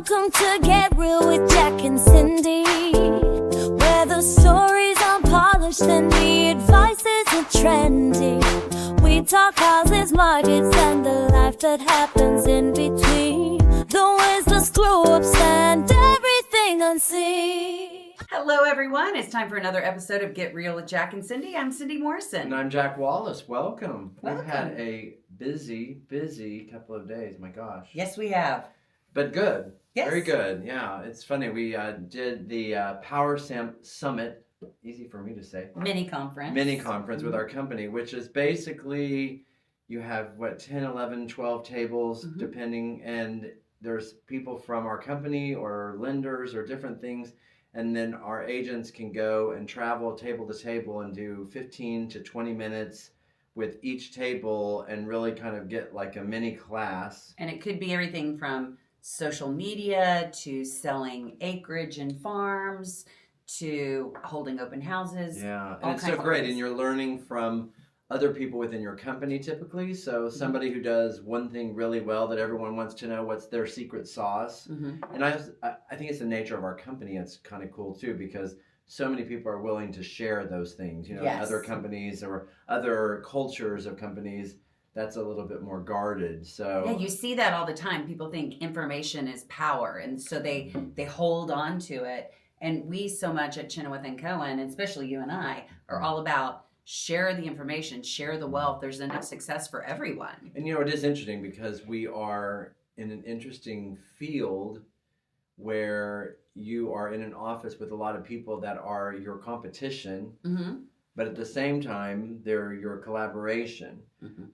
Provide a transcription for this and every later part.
Welcome to Get Real with Jack and Cindy, where the stories are polished and the advice isn't trendy. We talk houses, markets, and the life that happens in between. The wins, the screw-ups, and everything unseen. Hello, everyone. It's time for another episode of Get Real with Jack and Cindy. I'm Cindy Morrison. And I'm Jack Wallace. Welcome. Welcome. We've had a busy couple of days. My gosh. Yes, we have. But good. Yes. Very good. Yeah. It's funny. We did the Power Summit. Easy for me to say. Mini conference With our company, which is basically you have 10, 11, 12 tables depending, and there's people from our company or lenders or different things. And then our agents can go and travel table to table and do 15 to 20 minutes with each table and really kind of get like a mini class. And it could be everything from social media to selling acreage and farms to holding open houses. Yeah, and it's so great. And you're learning from other people within your company typically. So somebody who does one thing really well that everyone wants to know what's their secret sauce. And I think it's the nature of our company. It's kind of cool too, because so many people are willing to share those things. You know, other companies or other cultures of companies, that's a little bit more guarded. So yeah, you see that all the time. People think information is power, and so they hold on to it. And we so much at Chenoweth and Cohen, and especially you and I, are all about share the information, share the wealth. There's enough success for everyone. And you know, it is interesting because we are in an interesting field where you are in an office with a lot of people that are your competition, but at the same time, they're your collaboration.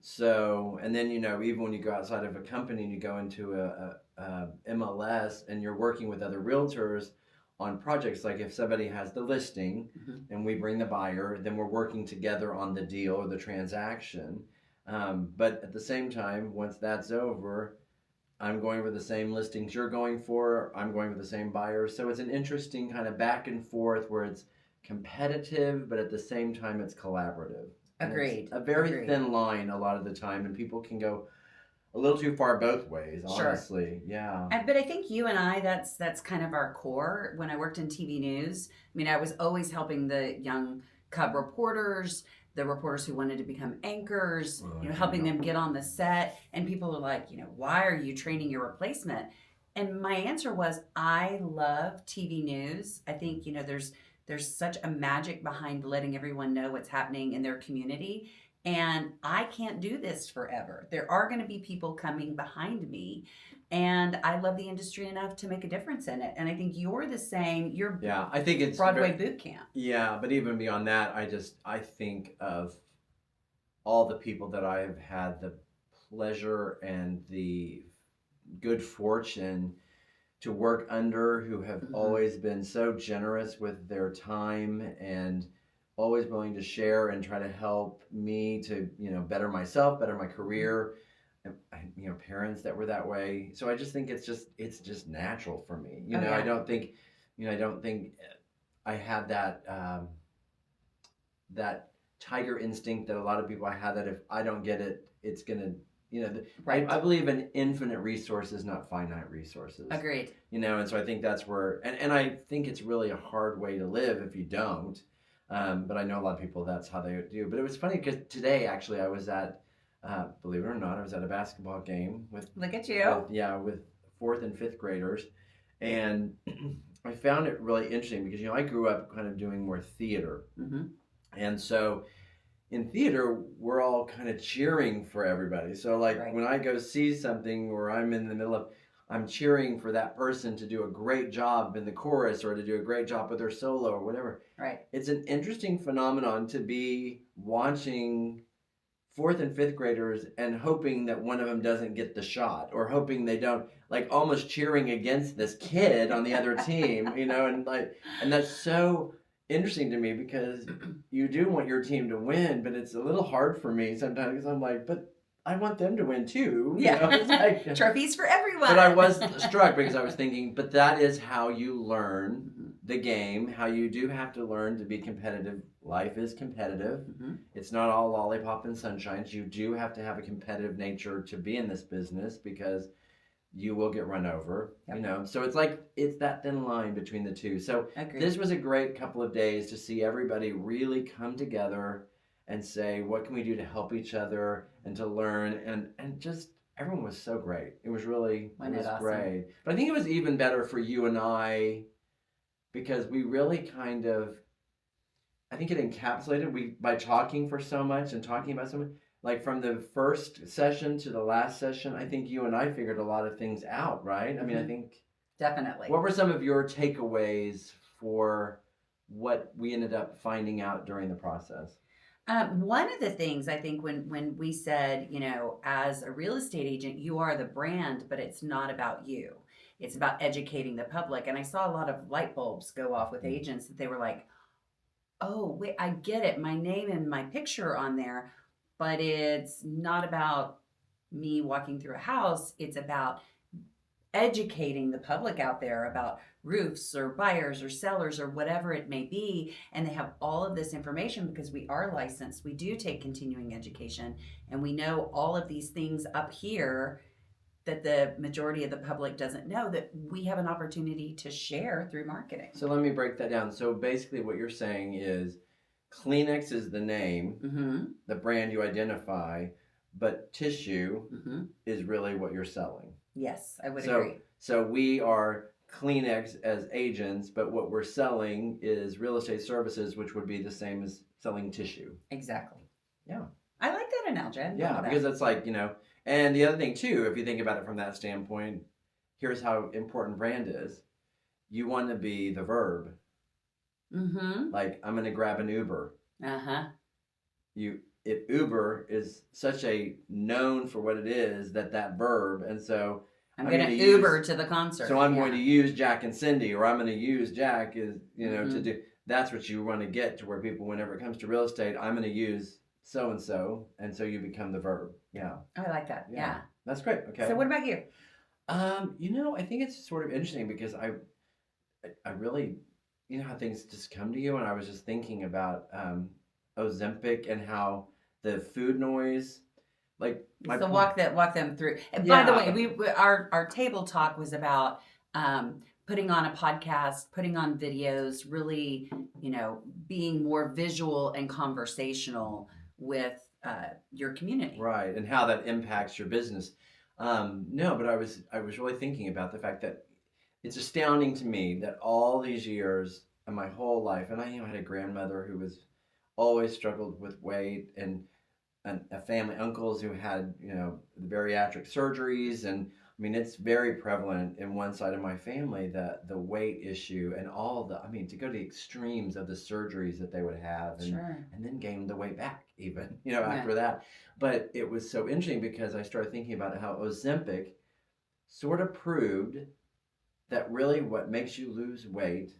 So, and then, you know, even when you go outside of a company and you go into a MLS and you're working with other realtors on projects, like if somebody has the listing and we bring the buyer, then we're working together on the deal or the transaction. But at the same time, once that's over, I'm going for the same listings you're going for, I'm going for the same buyers. So it's an interesting kind of back and forth where it's competitive, but at the same time, it's collaborative. Agreed. It's a very thin line a lot of the time, and people can go a little too far both ways, honestly. Sure. Yeah. But I think you and I, that's kind of our core. When I worked in TV news, I mean, I was always helping the young cub reporters, the reporters who wanted to become anchors, helping them get on the set. And people are like, why are you training your replacement? And my answer was, I love TV news. I think, there's such a magic behind letting everyone know what's happening in their community. And I can't do this forever. There are going to be people coming behind me. And I love the industry enough to make a difference in it. And I think you're the same. I think it's Broadway boot camp. Yeah, but even beyond that, I think of all the people that I have had the pleasure and the good fortune to work under, who have always been so generous with their time and always willing to share and try to help me to, better myself, better my career. And, parents that were that way. So I just think it's just natural for me. I don't think I have that tiger instinct that a lot of people have, that if I don't get it, it's gonna, Right. I believe in infinite resources, not finite resources. Agreed. And so I think that's where, and I think it's really a hard way to live if you don't. But I know a lot of people, that's how they do. But it was funny because today, actually, I was at, believe it or not, I was at a basketball game with, look at you. With 4th and 5th graders. And I found it really interesting because, I grew up kind of doing more theater. And so in theater, we're all kind of cheering for everybody. So when I go see something or I'm in the middle of, I'm cheering for that person to do a great job in the chorus or to do a great job with their solo or whatever. Right. It's an interesting phenomenon to be watching 4th and 5th graders and hoping that one of them doesn't get the shot, or hoping they don't, almost cheering against this kid on the other team, and that's so interesting to me because you do want your team to win, but it's a little hard for me sometimes because I'm like, but I want them to win too. Yeah. Trophies for everyone. But I was struck because I was thinking, but that is how you learn the game, how you do have to learn to be competitive. Life is competitive. It's not all lollipop and sunshines. You do have to have a competitive nature to be in this business because you will get run over, Yep. you know. So it's that thin line between the two. So Agreed. this was a great couple of days to see everybody really come together and say, what can we do to help each other and to learn, and just everyone was so great. It was really Wasn't it was it awesome? great. But I think it was even better for you and I because we really kind of, I think it encapsulated by talking for so much and talking about so much. Like from the first session to the last session, I think you and I figured a lot of things out, right? I mean, I think. Definitely. What were some of your takeaways for what we ended up finding out during the process? One of the things I think when we said, you know, as a real estate agent, you are the brand, but it's not about you. It's about educating the public. And I saw a lot of light bulbs go off with agents that they were like, oh, wait, I get it. My name and my picture on there, but it's not about me walking through a house. It's about educating the public out there about roofs or buyers or sellers or whatever it may be. And they have all of this information because we are licensed. We do take continuing education and we know all of these things up here that the majority of the public doesn't know that we have an opportunity to share through marketing. So let me break that down. So basically what you're saying is Kleenex is the name, the brand you identify, but tissue is really what you're selling. Yes, I would agree. So we are Kleenex as agents, but what we're selling is real estate services, which would be the same as selling tissue. Exactly. Yeah. I like that analogy. Yeah, because it's like, you know, and the other thing too, if you think about it from that standpoint, here's how important brand is. You want to be the verb. Like, I'm going to grab an Uber. If Uber is such a known for what it is, that verb, and so I'm going to Uber to the concert. So I'm going to use Jack and Cindy, or I'm going to use Jack is, you know, to do. That's what you want to get to where people, whenever it comes to real estate, I'm going to use so and so you become the verb. Yeah. I like that. Yeah. That's great. Okay. So what about you? You know, I think it's sort of interesting because I really, you know how things just come to you, and I was just thinking about Ozempic and how the food noise, like. So walk them through. And by the way, our table talk was about putting on a podcast, putting on videos, really, you know, being more visual and conversational with your community. Right, and how that impacts your business. No, but I was really thinking about the fact that it's astounding to me that all these years and my whole life, and I had a grandmother who was always struggled with weight, and a family, uncles who had, you know, the bariatric surgeries, and I mean, it's very prevalent in one side of my family, the weight issue and all to go to the extremes of the surgeries that they would have and then gain the weight back even, you know, after that. But it was so interesting because I started thinking about how Ozempic sort of proved that really what makes you lose weight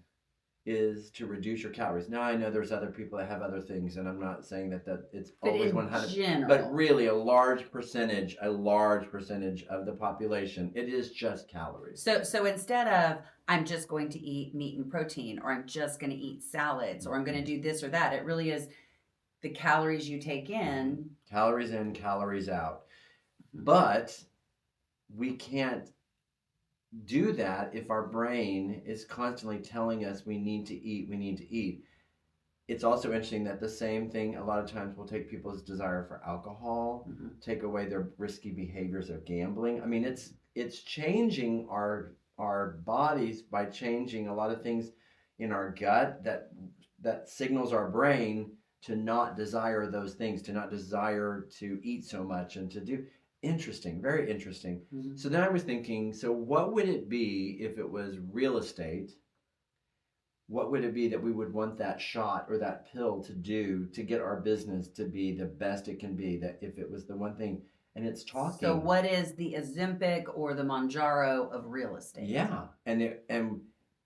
is to reduce your calories. Now I know there's other people that have other things, and I'm not saying that it's always 100%, but really a large percentage of the population, it is just calories. So instead of I'm just going to eat meat and protein, or I'm just going to eat salads, or I'm going to do this or that, it really is the calories you take in. Calories in, calories out. But we can't do that if our brain is constantly telling us we need to eat. It's also interesting that the same thing a lot of times will take people's desire for alcohol, take away their risky behaviors of gambling. I mean, it's changing our bodies by changing a lot of things in our gut that signals our brain to not desire those things, to not desire to eat so much and to do. Interesting, very interesting. So then I was thinking, so what would it be if it was real estate? What would it be that we would want that shot or that pill to do to get our business to be the best it can be? That if it was the one thing, and it's talking. So what is the Ozempic or the Mounjaro of real estate? Yeah,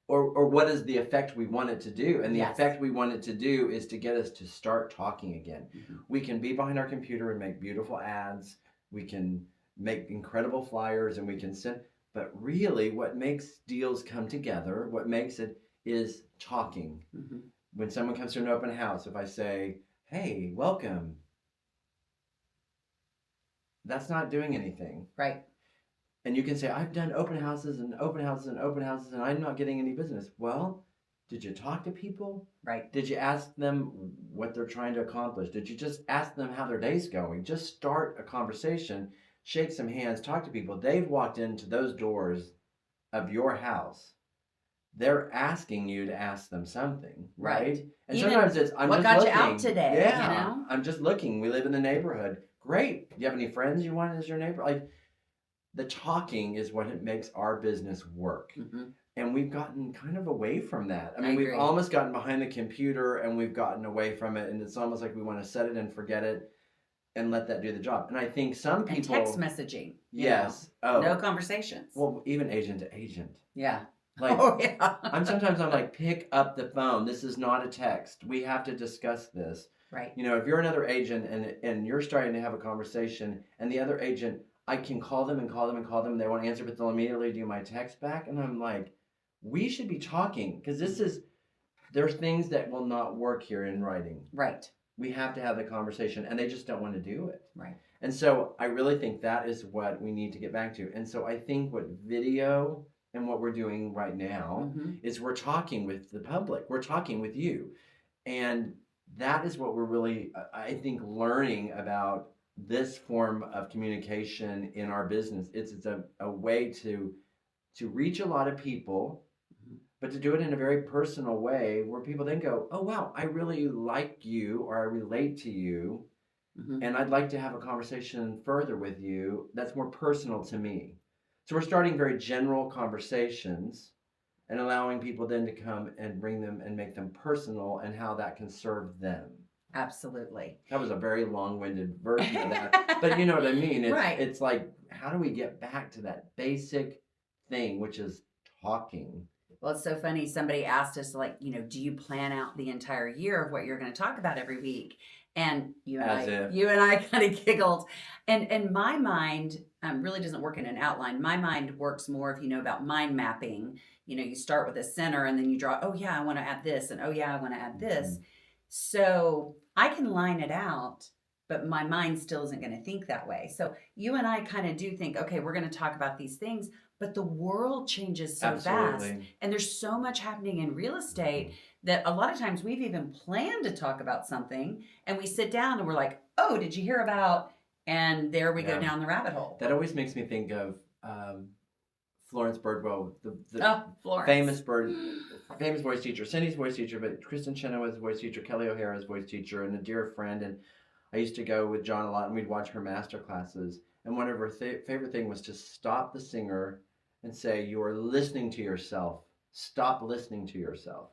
or what is the effect we want it to do? And the effect we want it to do is to get us to start talking again. We can be behind our computer and make beautiful ads. We can make incredible flyers, and we can send, but really what makes deals come together, what makes it is talking. When someone comes to an open house, if I say, hey, welcome, that's not doing anything. Right. And you can say, I've done open houses and open houses and open houses, and I'm not getting any business. Well, did you talk to people? Right. Did you ask them what they're trying to accomplish? Did you just ask them how their day's going? Just start a conversation, shake some hands, talk to people. They've walked into those doors of your house. They're asking you to ask them something, right? And Even sometimes it's, I'm what just got looking. you out today, Yeah, you know? I'm just looking. We live in the neighborhood. Great. Do you have any friends you want as your neighbor? Like, the talking is what makes our business work. Mm-hmm. And we've gotten kind of away from that. I mean, I we've agree. almost gotten behind the computer and we've gotten away from it. And it's almost like we want to set it and forget it and let that do the job. And I think some people. And text messaging. Yes. Oh. No conversations. Well, even agent to agent. Yeah. Like, oh, yeah. I'm like, pick up the phone. This is not a text. We have to discuss this. Right. You know, if you're another agent and you're starting to have a conversation and the other agent, I can call them and call them and call them and they won't answer, but they'll immediately do my text back. And I'm like, we should be talking because there's things that will not work here in writing. Right. We have to have the conversation and they just don't want to do it. Right. And so I really think that is what we need to get back to. And so I think what video and what we're doing right now is we're talking with the public. We're talking with you. And that is what we're really, I think, learning about this form of communication in our business. It's a way to reach a lot of people, but to do it in a very personal way where people then go, oh, wow, I really like you or I relate to you. And I'd like to have a conversation further with you that's more personal to me. So we're starting very general conversations and allowing people then to come and bring them and make them personal and how that can serve them. Absolutely. That was a very long-winded version of that. But you know what I mean? It's, right. It's like, how do we get back to that basic thing, which is talking? Well, it's so funny. Somebody asked us, like, you know, do you plan out the entire year of what you're going to talk about every week? And you and I kind of giggled. And my mind really doesn't work in an outline. My mind works more if you know about mind mapping. You know, you start with a center and then you draw, oh, yeah, I want to add this. And, oh, yeah, I want to add this. So I can line it out, but my mind still isn't going to think that way. So you and I kind of do think, okay, we're going to talk about these things, but the world changes so fast. And there's so much happening in real estate that a lot of times we've even planned to talk about something and we sit down and we're like, oh, did you hear about? And there we go down the rabbit hole. That always makes me think of Florence Birdwell, the Florence. famous voice teacher, Cindy's voice teacher, but Kristen Chenoweth's voice teacher, Kelly O'Hara's voice teacher, and a dear friend. And I used to go with John a lot, and we'd watch her master classes. And one of her favorite thing was to stop the singer and say, "You are listening to yourself. Stop listening to yourself."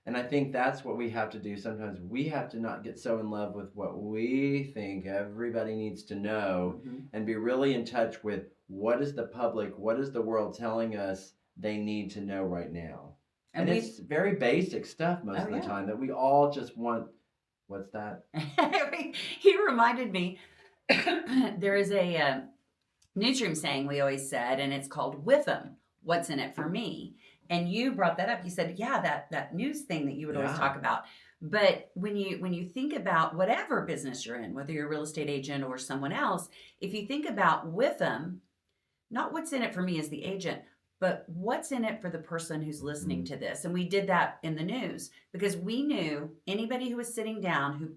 And I think that's what we have to do. Sometimes we have to not get so in love with what we think everybody needs to know and be really in touch with what is the public, what is the world telling us they need to know right now. And it's very basic stuff most of the time that we all just want. What's that? He reminded me, there is a newsroom saying we always said, and it's called with them. What's in it for me? And you brought that up. You said, yeah, that news thing that you would always talk about. But when you think about whatever business you're in, whether you're a real estate agent or someone else, if you think about with them, not what's in it for me as the agent, but what's in it for the person who's listening to this. And we did that in the news because we knew anybody who was sitting down, who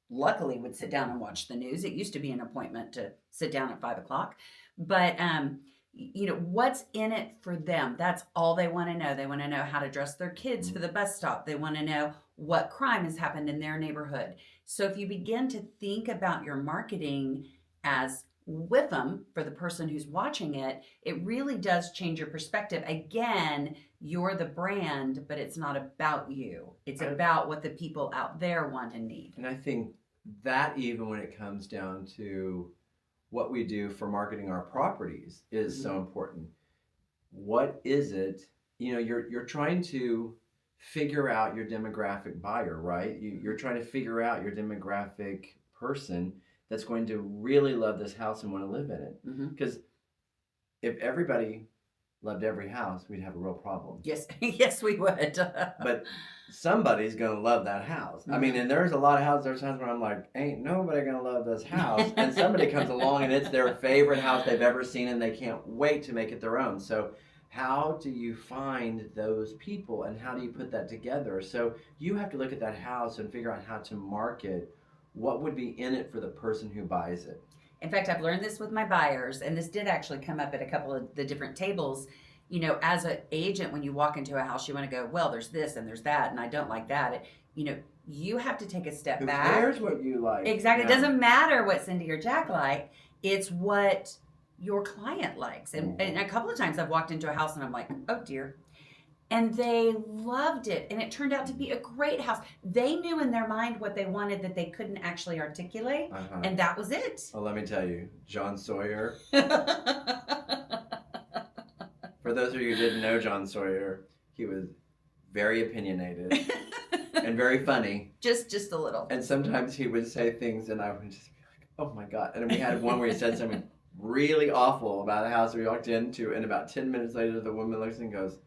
luckily would sit down and watch the news. It used to be an appointment to sit down at 5:00. But you know, what's in it for them? That's all they want to know. They want to know how to dress their kids for the bus stop. They want to know what crime has happened in their neighborhood. So if you begin to think about your marketing as with them for the person who's watching it, it really does change your perspective. Again, you're the brand, but it's not about you. It's about what the people out there want and need. And I think that even when it comes down to what we do for marketing our properties is so important. What is it? You know, you're trying to figure out your demographic buyer, right? You're trying to figure out your demographic person that's going to really love this house and want to live in it. Because if everybody loved every house, we'd have a real problem. Yes, yes, we would. But somebody's gonna love that house. I mean, and there's a lot of houses. There's times where I'm like, ain't nobody gonna love this house, and somebody comes along and it's their favorite house they've ever seen, and they can't wait to make it their own. So, how do you find those people, and how do you put that together? So you have to look at that house and figure out how to market what would be in it for the person who buys it. In fact, I've learned this with my buyers, and this did actually come up at a couple of the different tables. You know, as an agent, when you walk into a house, you want to go, well, there's this and there's that, and I don't like that. You know, you have to take a step Who back. cares what you like? Exactly. Yeah. It doesn't matter what Cindy or Jack like. It's what your client likes. And a couple of times I've walked into a house and I'm like, oh dear. And they loved it. And it turned out to be a great house. They knew in their mind what they wanted that they couldn't actually articulate. And that was it. Well, let me tell you, John Sawyer. For those of you who didn't know John Sawyer, he was very opinionated and very funny. Just a little. And sometimes he would say things and I would just be like, oh my God. And then we had one where he said something really awful about a house we walked into, and about 10 minutes later the woman looks and goes,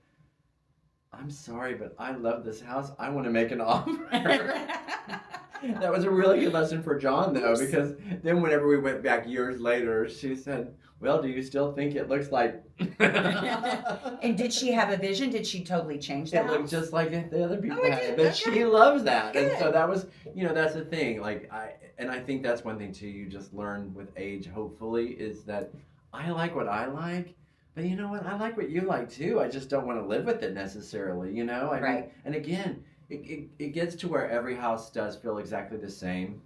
I'm sorry, but I love this house. I want to make an offer. That was a really good lesson for John, though, because then whenever we went back years later, she said, well, do you still think it looks like... And did she have a vision? Did she totally change that? It looked just like the other people Oh, it had did? it. But Okay. she loves that. Good. And so that was, you know, that's the thing. Like, I think that's one thing, too, you just learn with age, hopefully, is that I like what I like. But you know what? I like what you like, too. I just don't want to live with it necessarily, you know? I mean, and again, it gets to where every house does feel exactly the same.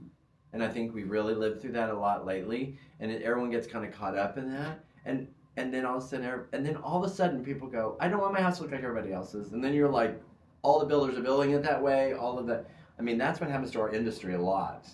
And I think we really lived through that a lot lately. And everyone gets kind of caught up in that. And then all of a sudden people go, I don't want my house to look like everybody else's. And then you're like, all the builders are building it that way, all of that. I mean, that's what happens to our industry a lot.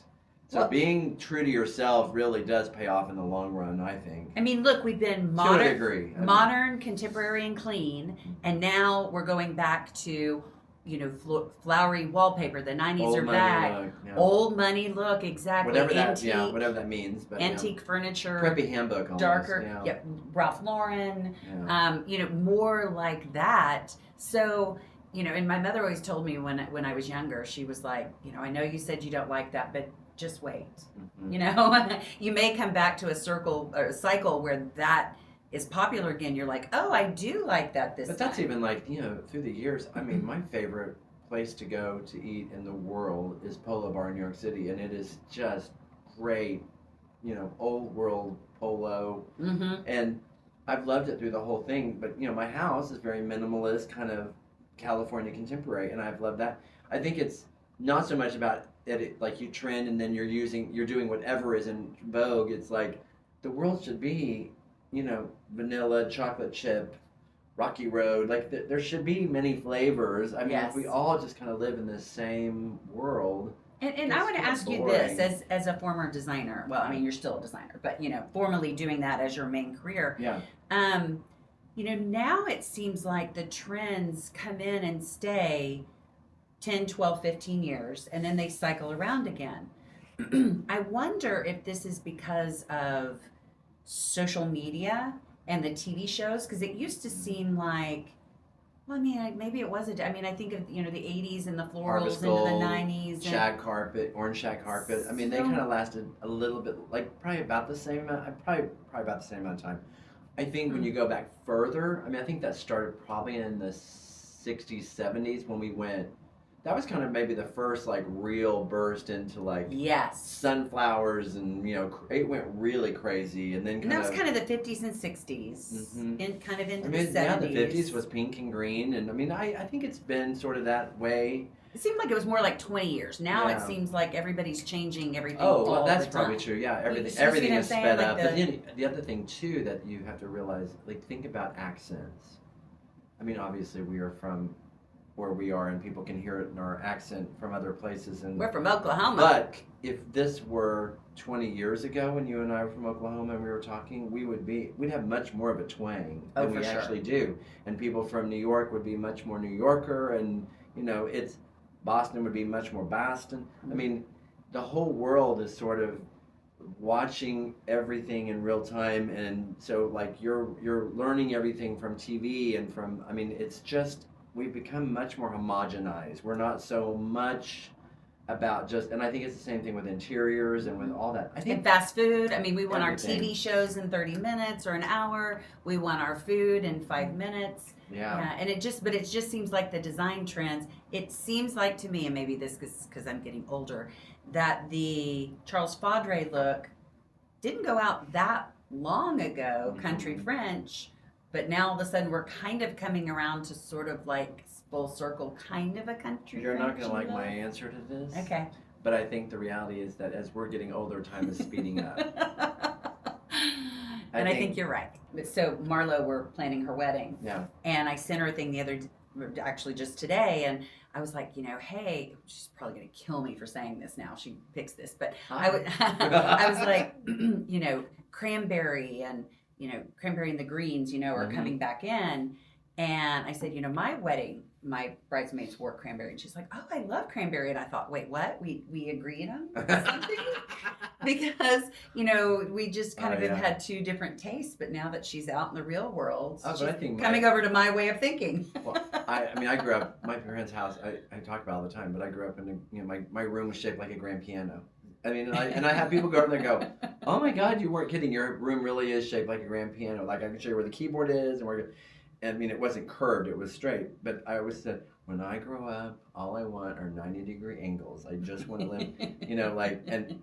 So being true to yourself really does pay off in the long run, I think. I mean, look, we've been modern, contemporary, and clean, and now we're going back to, you know, flowery wallpaper. The 90s old are money back. Look, yeah. Old money look, exactly. Whatever that means. But, antique furniture. Preppy handbook almost. Darker. Yeah. Yep. Ralph Lauren. Yeah. You know, more like that. So, you know, and my mother always told me when I was younger, she was like, you know, I know you said you don't like that, but just wait. Mm-hmm. You know, you may come back to a cycle where that is popular again. You're like, oh, I do like that this But time. that's even like, you know, through the years, I mean, my favorite place to go to eat in the world is Polo Bar in New York City, and it is just great, you know, old world polo. Mm-hmm. And I've loved it through the whole thing, but, you know, my house is very minimalist, kind of California contemporary, and I've loved that. I think it's not so much about it, like you trend and then you're doing whatever is in vogue. It's like the world should be, you know, vanilla, chocolate chip, Rocky Road. Like there should be many flavors. I mean, if we all just kind of live in the same world. And I want to ask you this as a former designer. Well, I mean, you're still a designer, but, you know, formally doing that as your main career. Yeah. You know, now it seems like the trends come in and stay 10, 12, 15 years, and then they cycle around again. I wonder if this is because of social media and the TV shows, because it used to seem like, well, I mean, maybe it was I think of, you know, the 80s and the florals into the 90s. Shag carpet, orange shag carpet. I mean, they kind of lasted a little bit, like probably about the same amount, probably about the same amount of time. I think when you go back further, I mean, I think that started probably in the 60s, 70s when we went. That was kind of maybe the first like real burst into like sunflowers, and you know it went really crazy, and then that was kind of the 50s and 60s, and kind of into the 70s. Yeah, the 50s was pink and green, and I mean I think it's been sort of that way. It seemed like it was more like 20 years. Now it seems like everybody's changing everything. Oh, well, that's the probably time. true. Yeah, everything is sped up. But then the other thing too that you have to realize, like think about accents. I mean, obviously we are from where we are, and people can hear it in our accent from other places. And we're from Oklahoma. But if this were 20 years ago when you and I were from Oklahoma and we were talking, we'd have much more of a twang than we actually do. And people from New York would be much more New Yorker, and you know, Boston would be much more Boston. I mean, the whole world is sort of watching everything in real time, and so like you're learning everything from TV and from, I mean, it's just, we've become much more homogenized. We're not so much about just, and I think it's the same thing with interiors and with all that. I think And fast food. I mean, we want everything. our TV shows in 30 minutes or an hour. We want our food in 5 minutes. Yeah. And it just seems like the design trends. It seems like to me, and maybe this is because I'm getting older, that the Charles Faudré look didn't go out that long ago, country French, but now all of a sudden we're kind of coming around to sort of like full circle, kind of a country. You're not going to French like my look. answer to this. Okay. But I think the reality is that as we're getting older, time is speeding up. And I think you're right. So Marlo, we're planning her wedding. Yeah. And I sent her a thing actually just today, and I was like, hey, she's probably gonna kill me for saying this now. She picks this, but I was like, cranberry and cranberry and the greens, are coming back in, and I said, my wedding, my bridesmaids wore cranberry, and she's like, oh, I love cranberry, and I thought, wait, what? We agreed on something? Because we just kind of have had two different tastes, but now that she's out in the real world, she's coming over to my way of thinking. Well, I grew up, my parents' house, I talk about it all the time, but I grew up in my room was shaped like a grand piano. I mean, and I have people go over there and go, oh my God, you weren't kidding. Your room really is shaped like a grand piano. Like I can show you where the keyboard is and where. I mean, it wasn't curved; it was straight. But I always said, when I grow up, all I want are 90-degree angles. I just want to live,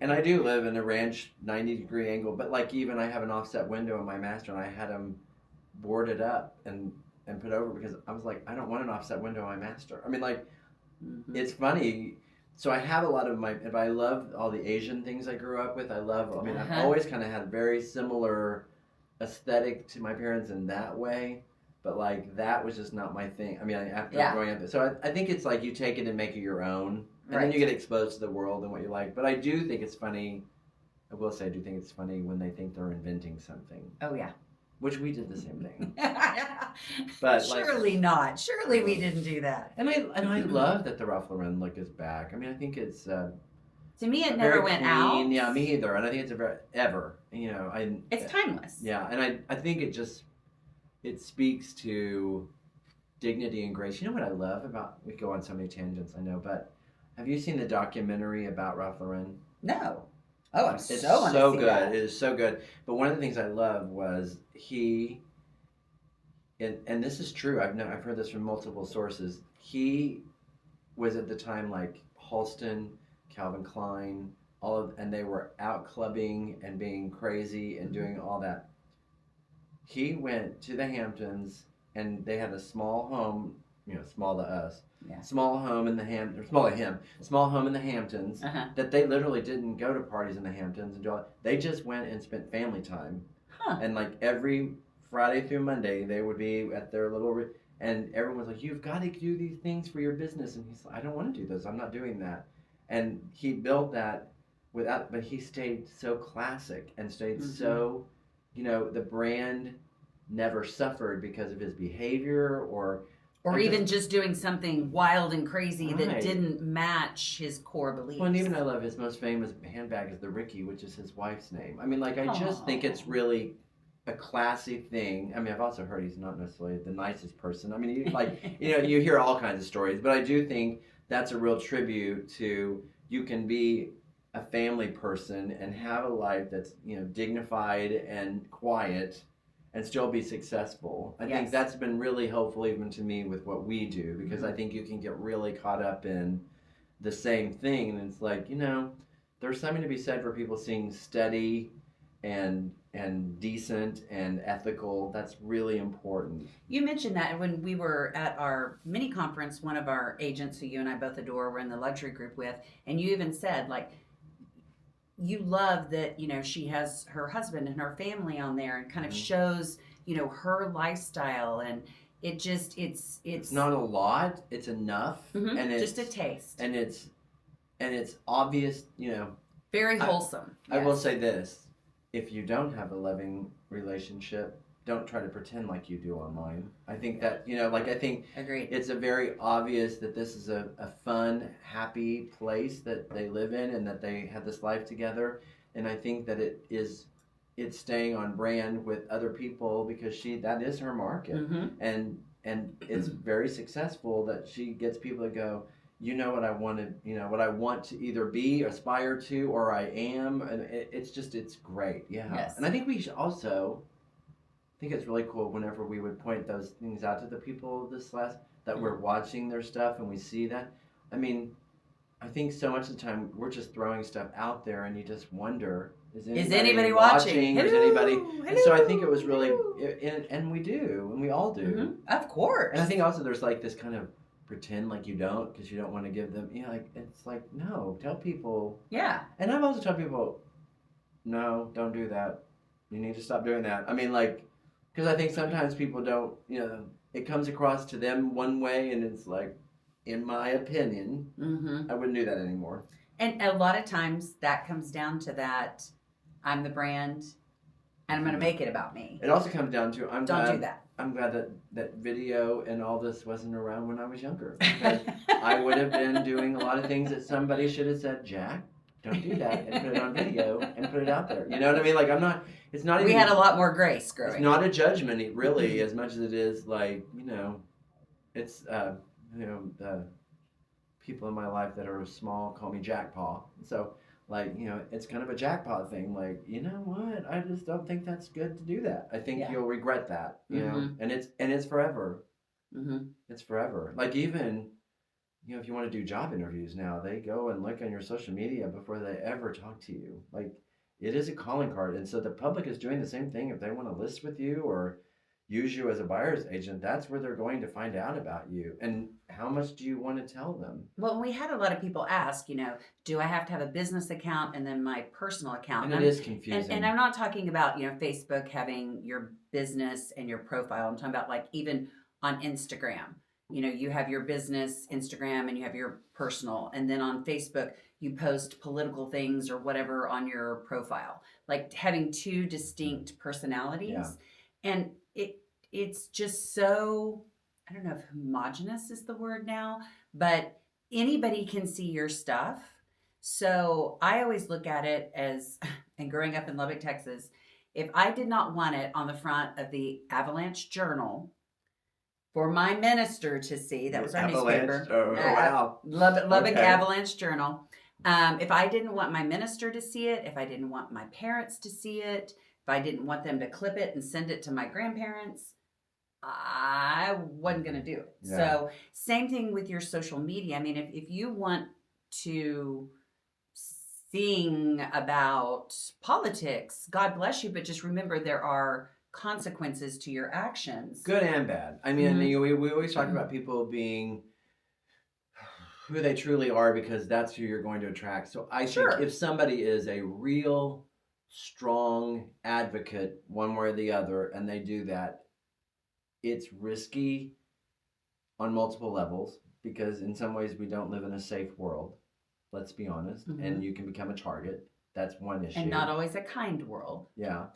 and I do live in a ranch 90-degree angle. But like even I have an offset window in my master, and I had them boarded up and put over because I was like, I don't want an offset window in my master. I mean, it's funny. So I have a lot of if I love all the Asian things I grew up with. I've always kind of had a very similar aesthetic to my parents in that way. But that was just not my thing. I mean, after growing up, so I think it's like you take it and make it your own, and then you get exposed to the world and what you like. But I do think it's funny. I will say, I do think it's funny when they think they're inventing something. Oh yeah, which we did the same thing. But surely not. Surely we didn't do that. And I love that the Ralph Lauren look is back. I mean, I think it's. To me, it never went out. Yeah, me either. And I think it's ever. It's timeless. Yeah, and I think it speaks to dignity and grace. You know what I love about, we go on so many tangents, I know, but have you seen the documentary about Ralph Lauren? No. Oh, I'm it's so good. That. It is so good. But one of the things I love was and this is true, I've heard this from multiple sources, he was at the time like Halston, Calvin Klein, and they were out clubbing and being crazy and doing all that. He went to the Hamptons, and they had a small home, small to us, small home in the small to him, small home in the Hamptons, that they literally didn't go to parties in the Hamptons and do all that. They just went and spent family time. And every Friday through Monday, they would be at their little, and everyone was like, you've got to do these things for your business. And he's like, I don't want to do those. I'm not doing that. And he built that but he stayed so classic and stayed so, the brand never suffered because of his behavior or even just doing something wild and crazy that didn't match his core beliefs. Well, and even I love his most famous handbag is the Ricky, which is his wife's name. I mean, I just think it's really a classy thing. I mean, I've also heard he's not necessarily the nicest person. I mean, you hear all kinds of stories, but I do think that's a real tribute to you can be a family person and have a life that's dignified and quiet and still be successsul. I think that's been really helpful even to me with what we do, because I think you can get really caught up in the same thing, and it's like, there's something to be said for people seeing steady and decent and ethical. That's really important. You mentioned that when we were at our mini conference, one of our agents who you and I both adore, we're in the luxury group with, and you even said you love that, she has her husband and her family on there and kind of shows, her lifestyle, and it just, it's not a lot, it's enough, and it's just a taste. And it's obvious, very wholesome. I will say this, if you don't have a loving relationship, don't try to pretend like you do online. I think that, I think Agreed. It's a very obvious that this is a fun, happy place that they live in and that they have this life together. and I think that it's staying on brand with other people because that is her market, and it's very successful that she gets people to go, you know what I wanted, you know what I want to either be, aspire to, or I am, and it's great, yeah. Yes. And I think we should also. I think it's really cool whenever we would point those things out to the people that we're watching their stuff and we see that. I mean, I think so much of the time we're just throwing stuff out there and you just wonder, is anybody watching? Is anybody? And so I think it was really, and we do, and we all do. Of course. And I think also there's like this kind of pretend like you don't because you don't want to give them, like, it's like, no, tell people. Yeah. And I've also told people, no, don't do that. You need to stop doing that. I mean, like, because I think sometimes people don't, it comes across to them one way, and it's like, in my opinion, I wouldn't do that anymore. And a lot of times that comes down to that, I'm the brand, and I'm going to make it about me. It also comes down to, don't do that. I'm glad that video and all this wasn't around when I was younger. Because I would have been doing a lot of things that somebody should have said, Jack, don't do that, and put it on video and put it out there. You know what I mean? Like, it's not even. We had a lot more grace growing. It's not a judgment, really, as much as it is like, it's, the people in my life that are small call me Jackpaw. So, like, it's kind of a jackpot thing. Like, you know what? I just don't think that's good to do that. I think you'll regret that, you know? And it's forever. It's forever. Like, even, if you want to do job interviews now, they go and look on your social media before they ever talk to you. Like, it is a calling card. And so the public is doing the same thing. If they want to list with you or use you as a buyer's agent, that's where they're going to find out about you. And how much do you want to tell them? Well, we had a lot of people ask, do I have to have a business account and then my personal account? And it is confusing. And I'm not talking about, Facebook having your business and your profile. I'm talking about like even on Instagram. You have your business Instagram and you have your personal. And then on Facebook, you post political things or whatever on your profile. Like having two distinct personalities. Yeah. And it's just so, I don't know if homogenous is the word now, but anybody can see your stuff. So I always look at it as, and growing up in Lubbock, Texas, if I did not want it on the front of the Avalanche Journal for my minister to see, that was our newspaper. Oh, wow. Lubbock Avalanche Journal. If I didn't want my minister to see it, if I didn't want my parents to see it, if I didn't want them to clip it and send it to my grandparents, I wasn't going to do it. Yeah. So same thing with your social media. I mean, if you want to sing about politics, God bless you, but just remember there are consequences to your actions. Good and bad. I mean, we always talk about people being who they truly are because that's who you're going to attract. So I think if somebody is a real strong advocate one way or the other and they do that, it's risky on multiple levels because in some ways we don't live in a safe world, let's be honest, and you can become a target. That's one issue. And not always a kind world. Yeah.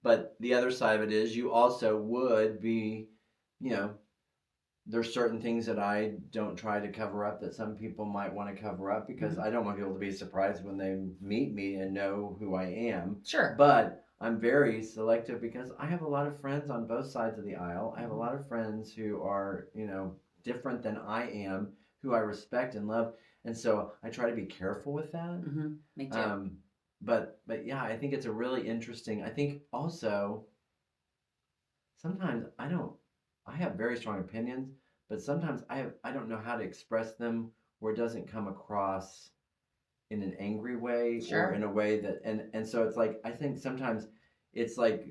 But the other side of it is you also would be, there's certain things that I don't try to cover up that some people might want to cover up because I don't want people to be surprised when they meet me and know who I am. Sure. But I'm very selective because I have a lot of friends on both sides of the aisle. I have a lot of friends who are, different than I am, who I respect and love. And so I try to be careful with that. Me too. But yeah, I think it's a really interesting, I think also sometimes I have very strong opinions, but sometimes I don't know how to express them where it doesn't come across in an angry way or in a way that, and so it's like, I think sometimes it's like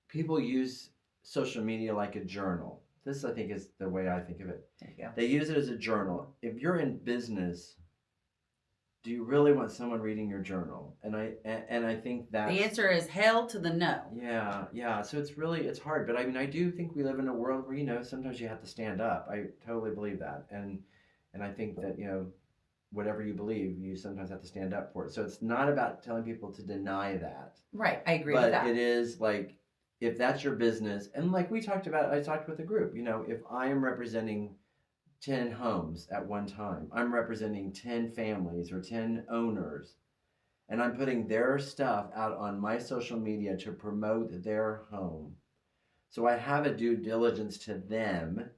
people use social media like a journal. This, I think, is the way I think of it. There you go. They use it as a journal. If you're in business, do you really want someone reading your journal? And I think that the answer is hell to the no. Yeah. So it's hard. But I mean, I do think we live in a world where, sometimes you have to stand up. I totally believe that. And I think that, whatever you believe, you sometimes have to stand up for it. So it's not about telling people to deny that. Right. I agree with that. But it is like, if that's your business, and like I talked with a group, if I am representing 10 homes at one time, I'm representing 10 families or 10 owners, and I'm putting their stuff out on my social media to promote their home. So I have a due diligence to them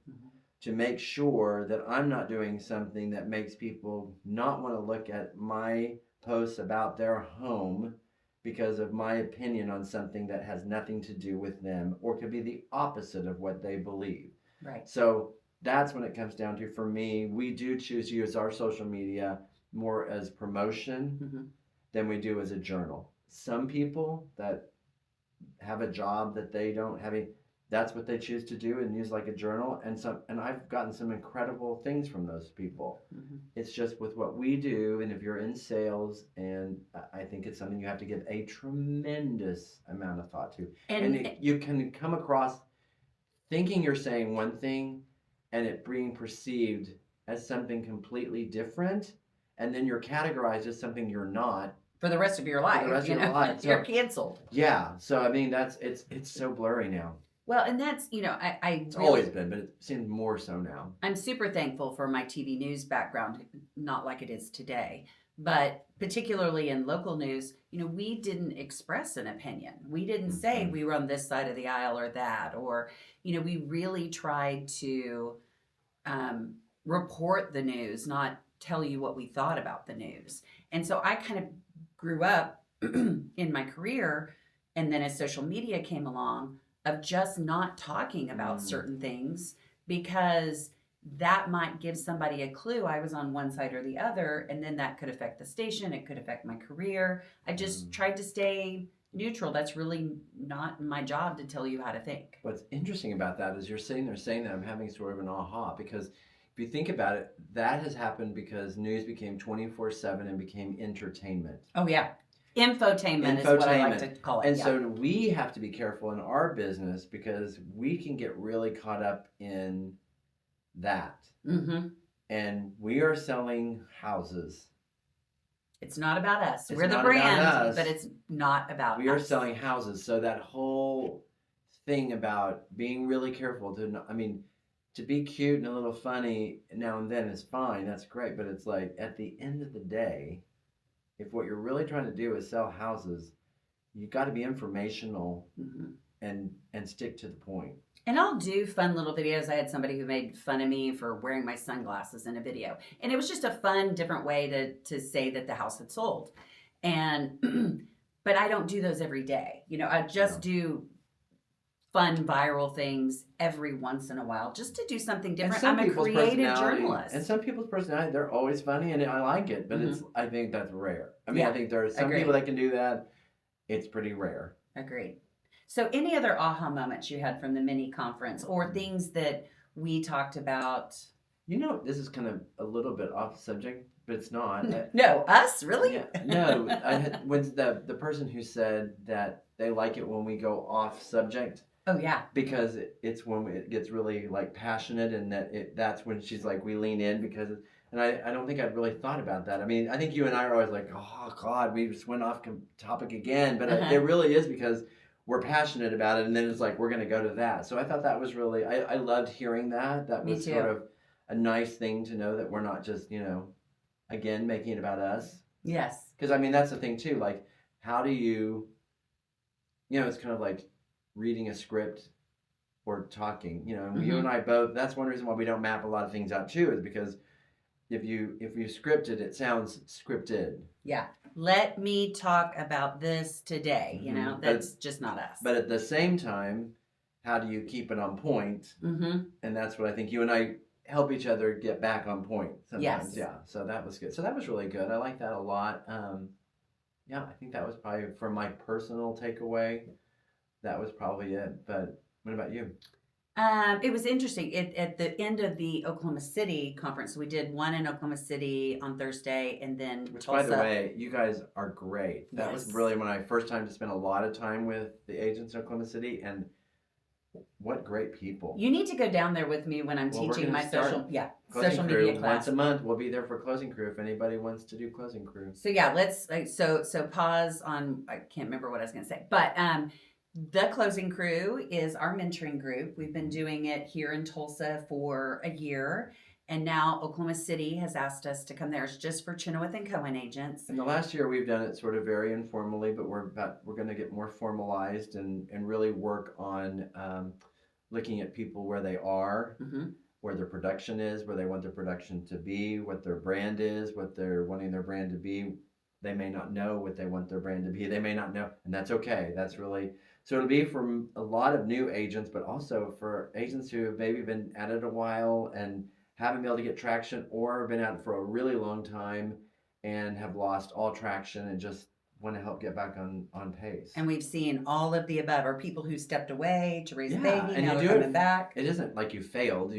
to make sure that I'm not doing something that makes people not want to look at my posts about their home because of my opinion on something that has nothing to do with them or could be the opposite of what they believe. Right. So that's when it comes down to, for me, we do choose to use our social media more as promotion than we do as a journal. Some people that have a job that they don't have that's what they choose to do and use like a journal, and I've gotten some incredible things from those people. It's just with what we do, and if you're in sales, and I think it's something you have to give a tremendous amount of thought to, and you can come across thinking you're saying one thing and it being perceived as something completely different, and then you're categorized as something you're not for the rest of your life. For the rest of your life. You're canceled. Yeah. So I mean, it's so blurry now. Well, and that's, it's really, always been, but it seems more so now. I'm super thankful for my TV news background, not like it is today, but particularly in local news, we didn't express an opinion. We didn't say we were on this side of the aisle or that, or, we really tried to report the news, not tell you what we thought about the news. And so I kind of grew up in my career, and then as social media came along, of just not talking about certain things because that might give somebody a clue I was on one side or the other, and then that could affect the station, it could affect my career. I just tried to stay neutral. That's really not my job to tell you how to think. What's interesting about that is you're sitting there saying that, I'm having sort of an aha, because if you think about it, that has happened because news became 24/7 and became entertainment. Oh yeah. Infotainment is what I like to call it. And so we have to be careful in our business because we can get really caught up in that. And we are selling houses. It's not about us. We're the brand, but it's not about us. We are selling houses. So that whole thing about being really careful to be cute and a little funny now and then is fine. That's great. But it's like at the end of the day, if what you're really trying to do is sell houses, you've got to be informational and stick to the point. And I'll do fun little videos. I had somebody who made fun of me for wearing my sunglasses in a video. And it was just a fun, different way to say that the house had sold. And but I don't do those every day. I just do fun viral things every once in a while just to do something different. I'm a creative journalist. And some people's personality, they're always funny and I like it, but I think that's rare. I think there are some people that can do that. It's pretty rare. Agreed. So any other aha moments you had from the mini conference or things that we talked about? This is kind of a little bit off subject, but it's not. No, us? Really? Yeah, no. When the person who said that they like it when we go off subject. Oh yeah, because it's when it gets really like passionate, and that's when she's like we lean in because, and I don't think I'd really thought about that. I mean, I think you and I are always like, oh God, we just went off topic again, but it really is because we're passionate about it, and then it's like we're going to go to that. So I thought that was really I loved hearing that. That was sort of a nice thing to know that we're not just again making it about us. Yes. Because I mean that's the thing too. Like, how do you? It's kind of like reading a script or talking, and you and I both, that's one reason why we don't map a lot of things out too, is because if you script it, it sounds scripted. Yeah. Let me talk about this today, that's just not us. But at the same time, how do you keep it on point? And that's what I think you and I help each other get back on point sometimes. Yes. Yeah. So that was good. So that was really good. I like that a lot. I think that was probably from my personal takeaway. That was probably it. But what about you? It was interesting. At the end of the Oklahoma City conference, we did one in Oklahoma City on Thursday, and then Which, Tulsa. by the way, you guys are great. That was really when I first time to spend a lot of time with the agents in Oklahoma City, and what great people. You need to go down there with me when I'm teaching my social media class. Once a month. We'll be there for Closing Crew if anybody wants to do Closing Crew. So yeah, let's so pause on. I can't remember what I was going to say, but the Closing Crew is our mentoring group. We've been doing it here in Tulsa for a year, And now Oklahoma City has asked us to come there. It's just for Chenoweth and Cohen agents. In the last year, we've done it sort of very informally, but we're going to get more formalized and really work on looking at people where they are, where their production is, where they want their production to be, what their brand is, what they're wanting their brand to be. They may not know what they want their brand to be. They may not know, and that's okay. That's really, so it'll be for a lot of new agents, but also for agents who have maybe been at it a while and haven't been able to get traction, or been at it for a really long time and have lost all traction and just want to help get back on pace. And we've seen all of the above, or people who stepped away to raise a baby, and now you they're do coming back. It isn't like you failed.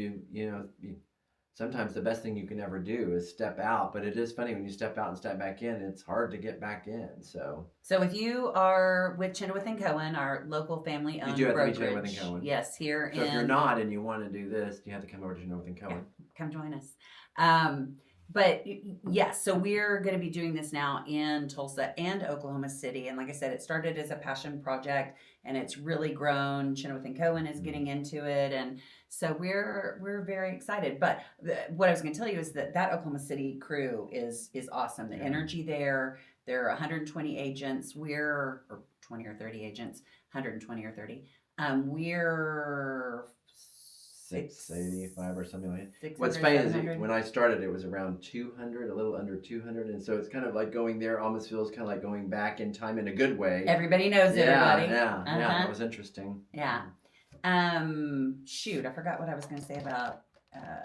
Sometimes the best thing you can ever do is step out, but it is funny when you step out and step back in, it's hard to get back in. So if you are with Chenoweth and Cohen, our local family-owned you do have brokerage, to be Chenoweth and Cohen. Yes, here so if you're not and you want to do this, you have to come over to Chenoweth and Cohen. Yeah, come join us. But yes, so we're going to be doing this now in Tulsa and Oklahoma City. And like I said, it started as a passion project and it's really grown. Chenoweth and Cohen is getting into it. And so we're very excited. But what I was going to tell you is that Oklahoma City crew is awesome. The energy there, there are 120 agents. Or 20 or 30 agents, 120 or 30. We're 685 or something like that. 600, What's funny is 700. when I started, it was around 200, a little under 200, and so it's kind of like going there. Almost feels kind of like going back in time in a good way. Everybody knows everybody. Yeah. That was interesting. Yeah. Shoot, I forgot what I was going to say about.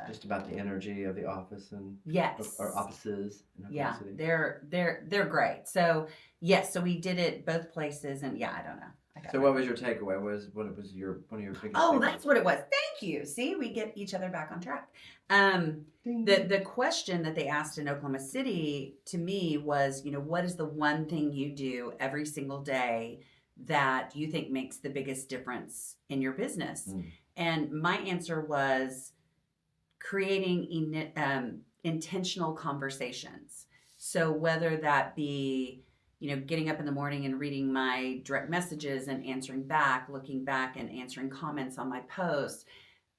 Just about the energy of the office and yes, or offices. In Oklahoma City. They're great. So yes, so we did it both places, and I don't know. So what was your takeaway? What was one of your biggest? Oh, that's what it was. Thank you. See, we get each other back on track. The question that they asked in Oklahoma City to me was, what is the one thing you do every single day that you think makes the biggest difference in your business? And my answer was creating intentional conversations. So whether that be getting up in the morning and reading my direct messages and answering back, looking back and answering comments on my posts,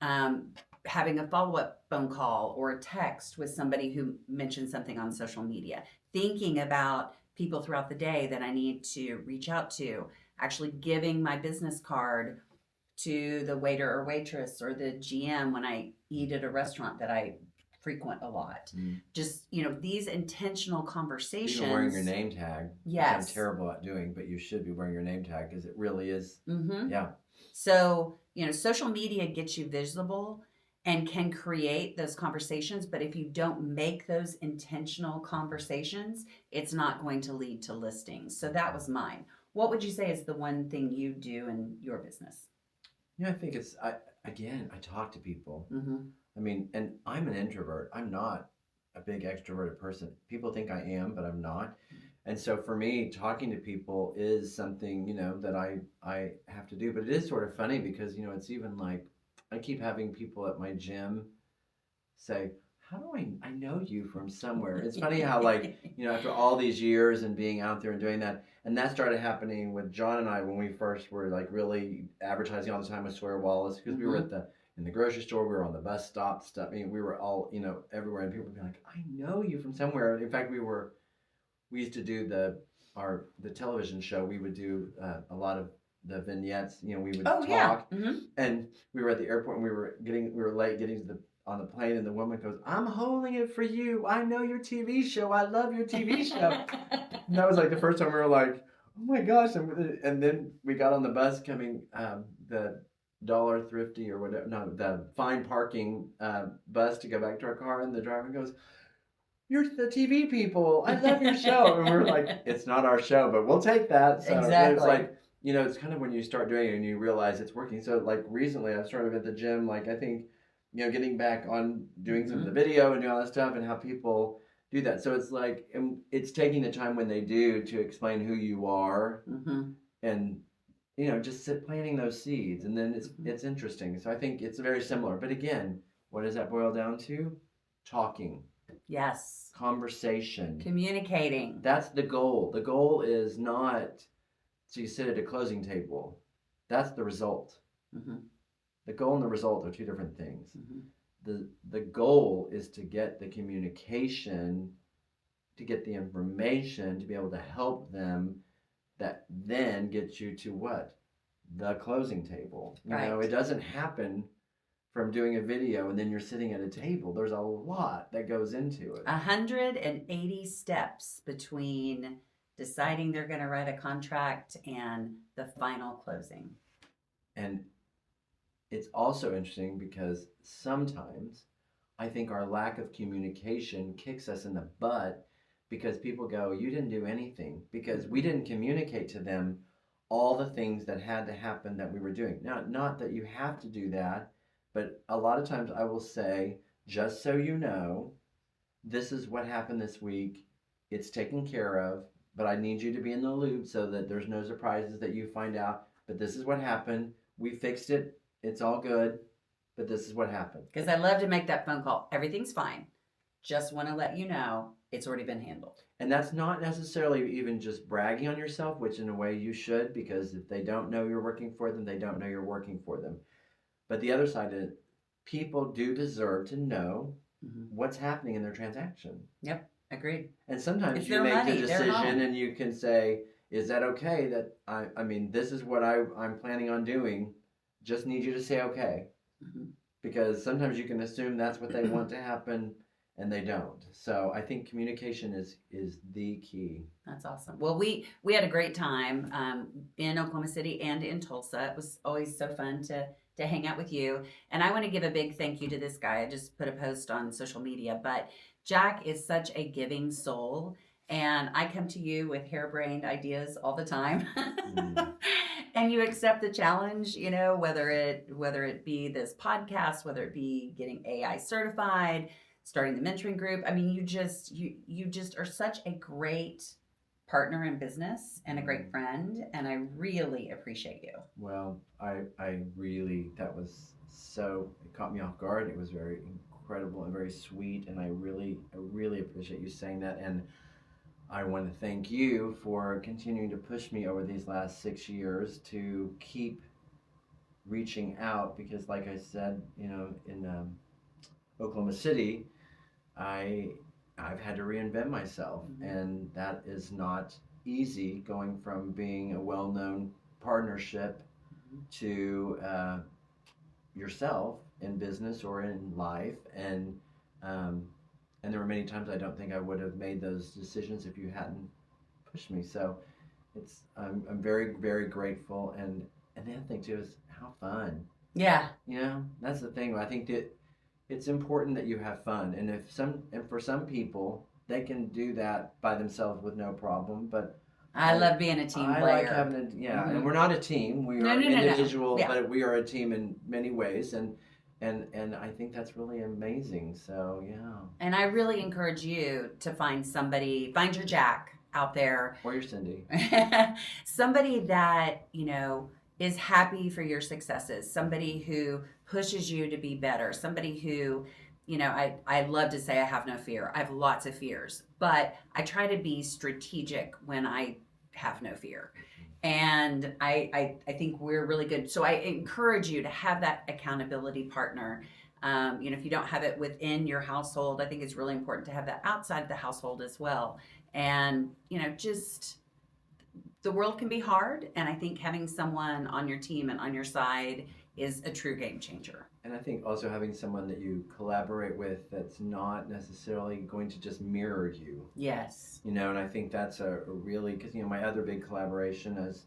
having a follow-up phone call or a text with somebody who mentioned something on social media, thinking about people throughout the day that I need to reach out to, actually giving my business card to the waiter or waitress or the GM when I eat at a restaurant that I frequent a lot. Just, these intentional conversations. Even wearing your name tag. Yes. Which I'm terrible at doing, but you should be wearing your name tag because it really is. Yeah. So, social media gets you visible and can create those conversations. But if you don't make those intentional conversations, it's not going to lead to listings. So that was mine. What would you say is the one thing you do in your business? I think it's, I talk to people. I mean, and I'm an introvert. I'm not a big extroverted person. People think I am, but I'm not. And so for me, talking to people is something, that I have to do. But it is sort of funny because, it's even like, I keep having people at my gym say, how do I know you from somewhere? It's funny how after all these years and being out there and doing that, and that started happening with John and I when we first were really advertising all the time with Sawyer Wallace, because we were in the grocery store, we were on the bus stop stuff. I mean, we were all, everywhere, and people would be like, I know you from somewhere. In fact, we used to do the television show. We would do a lot of the vignettes, we would talk, and we were at the airport and we were late getting on the plane, and the woman goes, I'm holding it for you. I know your TV show. I love your TV show. And that was the first time we were like, oh my gosh. And then we got on the bus coming, the Dollar Thrifty or whatever, no, the Fine Parking bus to go back to our car, and the driver goes, you're the TV people. I love your show. And we're like, it's not our show, but we'll take that. So exactly. It's it's kind of when you start doing it and you realize it's working. So recently I started at the gym, I think, getting back on doing some of the video and doing all that stuff and how people do that. So it's it's taking the time when they do to explain who you are and, just planting those seeds. And then it's interesting. So I think it's very similar. But again, what does that boil down to? Talking. Yes. Conversation. Communicating. That's the goal. The goal is not so you sit at a closing table. That's the result. The goal and the result are two different things. the goal is to get the communication, to get the information, to be able to help them, that then gets you to what? The closing table. You know, Right. it doesn't happen from doing a video and then you're sitting at a table. There's a lot that goes into it. 180 steps between deciding they're going to write a contract and the final closing. And it's also interesting because sometimes I think our lack of communication kicks us in the butt, because people go, you didn't do anything because we didn't communicate to them all the things that had to happen that we were doing. Now, not that you have to do that, but a lot of times I will say, just so you know, this is what happened this week. It's taken care of, but I need you to be in the loop so that there's no surprises that you find out. But this is what happened. We fixed it. It's all good. But this is what happened. Because I love to make that phone call. Everything's fine. Just want to let you know it's already been handled. And that's not necessarily even just bragging on yourself, which in a way you should, because if they don't know you're working for them, they don't know you're working for them. But the other side is, people do deserve to know what's happening in their transaction. Yep, agreed. And sometimes It's you their make money, the their decision home. and you can say, is that okay? That I mean, this is what I'm planning on doing. Just need you to say okay. Because sometimes you can assume that's what they want to happen and they don't. So I think communication is the key. That's awesome. Well, we had a great time in Oklahoma City and in Tulsa. It was always so fun to hang out with you. And I want to give a big thank you to this guy. I just put a post on social media, but Jack is such a giving soul. And I come to you with harebrained ideas all the time. And you accept the challenge, you know, whether it be this podcast, whether it be getting AI certified, starting the mentoring group. I mean, you just are such a great partner in business and a great friend, and I really appreciate you. Well, I really, that was so, it caught me off guard. It was very incredible and very sweet, and I really appreciate you saying that. And I want to thank you for continuing to push me over these last 6 years to keep reaching out, because like I said, you know, in Oklahoma City, I've had to reinvent myself, and that is not easy, going from being a well-known partnership to yourself in business or in life. And there were many times I don't think I would have made those decisions if you hadn't pushed me. So I'm very, very grateful. And the other thing too is how fun. Yeah. You know, that's the thing. I think that it's important that you have fun. And for some people, they can do that by themselves with no problem. But I love being a team player. I like having and we're not a team. We are individual, Yeah. but we are a team in many ways. And I think that's really amazing. So, yeah. And I really encourage you to find your Jack out there. Or your Cindy. Somebody that, you know, is happy for your successes. Somebody who pushes you to be better. Somebody who, you know, I love to say I have no fear. I have lots of fears. But I try to be strategic when I have no fear. And I think we're really good. So I encourage you to have that accountability partner. You know, if you don't have it within your household, I think it's really important to have that outside the household as well. And, you know, just the world can be hard. And I think having someone on your team and on your side is a true game changer. And I think also having someone that you collaborate with that's not necessarily going to just mirror you. Yes. You know, and I think that's a really, because, you know, my other big collaboration is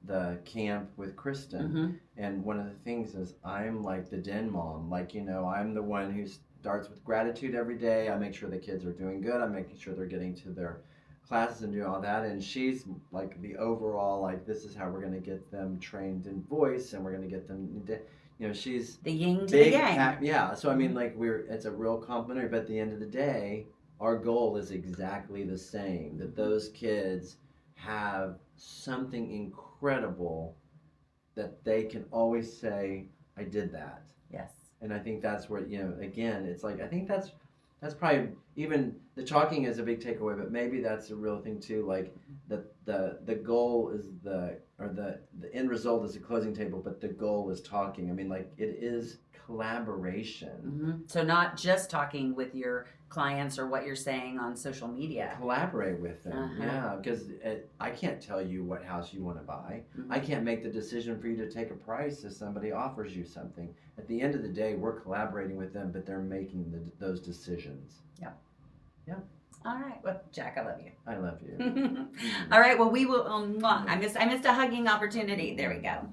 the camp with Kristen. And one of the things is I'm like the den mom. Like, you know, I'm the one who starts with gratitude every day. I make sure the kids are doing good. I'm making sure they're getting to their classes and doing all that. And she's like the overall, like, this is how we're going to get them trained in voice, and we're going to get them, you know, she's the yin to the yang. Yeah. So I mean, like, it's a real complementary, but at the end of the day, our goal is exactly the same, that those kids have something incredible that they can always say, I did that. Yes. And I think that's where, you know, again, it's like, I think that's probably, even the talking is a big takeaway, but maybe that's a real thing too. Like the goal is the end result is the closing table, but the goal is talking. I mean, like, it is collaboration. So not just talking with your clients or what you're saying on social media. Collaborate with them, yeah, because I can't tell you what house you want to buy. I can't make the decision for you to take a price if somebody offers you something. At the end of the day, we're collaborating with them, but they're making those decisions. Yeah. All right. Well, Jack, I love you. I love you. All right. Well, we will. I missed a hugging opportunity. There we go.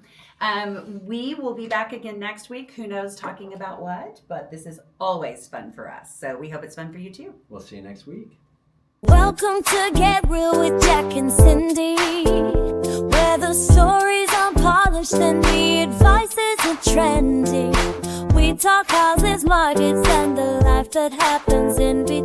We will be back again next week. Who knows, talking about what? But this is always fun for us. So we hope it's fun for you too. We'll see you next week. Welcome to Get Real with Jack and Cindy, where the stories are polished and the advice isn't trendy. We talk houses, markets, and the life that happens in between.